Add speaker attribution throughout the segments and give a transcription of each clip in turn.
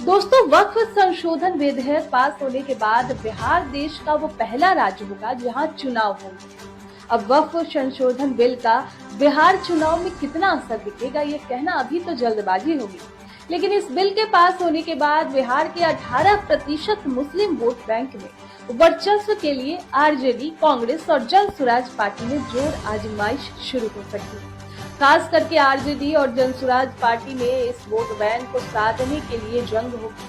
Speaker 1: दोस्तों, वक्फ संशोधन विधेयक पास होने के बाद बिहार देश का वो पहला राज्य होगा जहां चुनाव होंगे। अब वक्फ संशोधन बिल का बिहार चुनाव में कितना असर दिखेगा ये कहना अभी तो जल्दबाजी होगी, लेकिन इस बिल के पास होने के बाद बिहार के 18% मुस्लिम वोट बैंक में वर्चस्व के लिए आरजेडी, कांग्रेस और जन स्वराज पार्टी में जोर आजमाइश शुरू हो सकती है। खास करके आरजेडी और जन स्वराज पार्टी में इस वोट बैंक को साधने के लिए जंग होगी।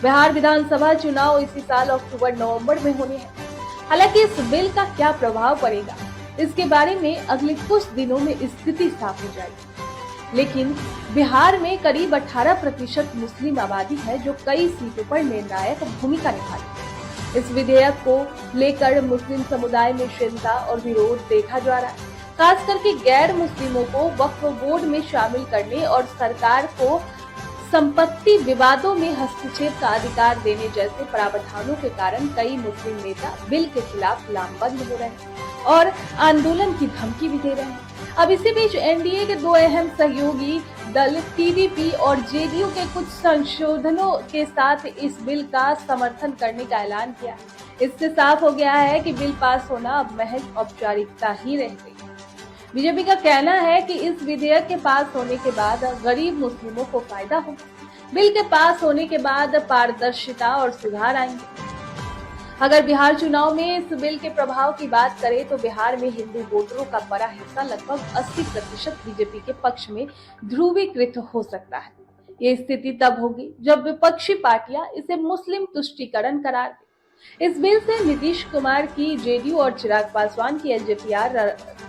Speaker 1: बिहार विधानसभा चुनाव इसी साल अक्टूबर-नवंबर में होने हैं। हालांकि इस बिल का क्या प्रभाव पड़ेगा, इसके बारे में अगले कुछ दिनों में स्थिति साफ हो जाएगी। लेकिन बिहार में करीब 18% मुस्लिम आबादी है जो कई सीटों पर निर्णायक भूमिका निभाती है। इस विधेयक को लेकर मुस्लिम समुदाय में चिंता और विरोध देखा जा रहा है। खास करके गैर मुस्लिमों को वक्फ बोर्ड में शामिल करने और सरकार को संपत्ति विवादों में हस्तक्षेप का अधिकार देने जैसे प्रावधानों के कारण कई मुस्लिम नेता बिल के खिलाफ लामबंद हो रहे हैं और आंदोलन की धमकी भी दे रहे हैं। अब इसी बीच एनडीए के दो अहम सहयोगी दल टीडीपी और जेडीयू के कुछ संशोधनों के साथ इस बिल का समर्थन करने का ऐलान किया। इससे साफ हो गया है कि बिल पास होना अब महज औपचारिकता ही रह गई। बीजेपी का कहना है कि इस विधेयक के पास होने के बाद गरीब मुस्लिमों को फायदा होगा। बिल के पास होने के बाद पारदर्शिता और सुधार आएंगे। अगर बिहार चुनाव में इस बिल के प्रभाव की बात करें तो बिहार में हिंदू वोटरों का बड़ा हिस्सा लगभग 80% बीजेपी के पक्ष में ध्रुवीकृत हो सकता है। ये स्थिति तब होगी जब विपक्षी पार्टियां इसे मुस्लिम तुष्टीकरण करार दें। इस बिल से नीतीश कुमार की जेडीयू और चिराग पासवान की एलजेपीआर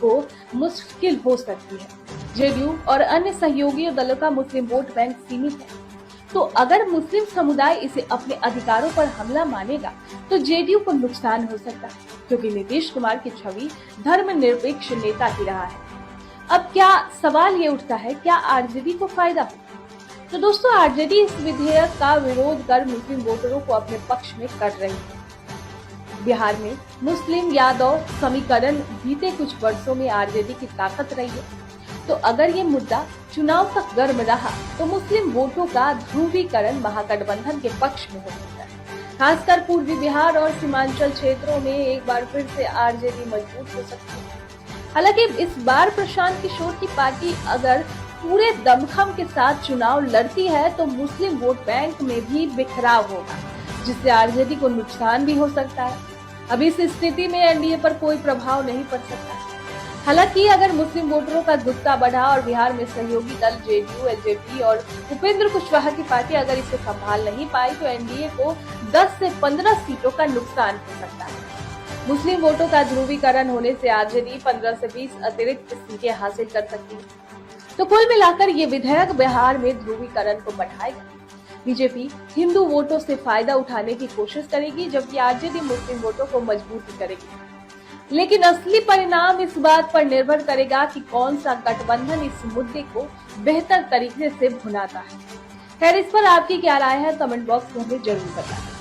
Speaker 1: को मुश्किल हो सकती है। जेडीयू और अन्य सहयोगी दलों का मुस्लिम वोट बैंक सीमित है, तो अगर मुस्लिम समुदाय इसे अपने अधिकारों पर हमला मानेगा तो जेडीयू को नुकसान हो सकता है, क्योंकि नीतीश कुमार की छवि धर्मनिरपेक्ष नेता की रहा है। अब क्या सवाल ये उठता है, क्या आरजेडी को फायदा हो? तो दोस्तों, आरजेडी इस विधेयक का विरोध कर मुस्लिम वोटरों को अपने पक्ष में कर रही है। बिहार में मुस्लिम यादव समीकरण बीते कुछ वर्षों में आरजेडी की ताकत रही है, तो अगर ये मुद्दा चुनाव तक गर्म रहा तो मुस्लिम वोटों का ध्रुवीकरण महागठबंधन के पक्ष में हो सकता है। खासकर पूर्वी बिहार और सीमांचल क्षेत्रों में एक बार फिर से आरजेडी मजबूत हो सकती है। हालांकि इस बार प्रशांत किशोर की पार्टी अगर पूरे दमखम के साथ चुनाव लड़ती है तो मुस्लिम वोट बैंक में भी बिखराव होगा, जिससे आरजेडी को नुकसान भी हो सकता है। अब इस स्थिति में एनडीए पर कोई प्रभाव नहीं पड़ सकता। हालांकि अगर मुस्लिम वोटरों का गुस्सा बढ़ा और बिहार में सहयोगी दल जेडीयू, एलजेपी और उपेंद्र कुशवाहा की पार्टी अगर इसे संभाल नहीं पाई तो एनडीए को 10 से 15 सीटों का नुकसान हो सकता है। मुस्लिम वोटों का ध्रुवीकरण होने से आरजेडी 15 से 20 अतिरिक्त सीटें हासिल कर सकती है। तो कुल मिलाकर ये विधेयक बिहार में ध्रुवीकरण को बढ़ाएगा। बीजेपी हिंदू वोटों से फायदा उठाने की कोशिश करेगी, जबकि आरजेडी मुस्लिम वोटों को मजबूती करेगी। लेकिन असली परिणाम इस बात पर निर्भर करेगा कि कौन सा गठबंधन इस मुद्दे को बेहतर तरीके से भुनाता है। खैर, इस पर आपकी क्या राय है, कमेंट बॉक्स में हमें जरूर बताएं।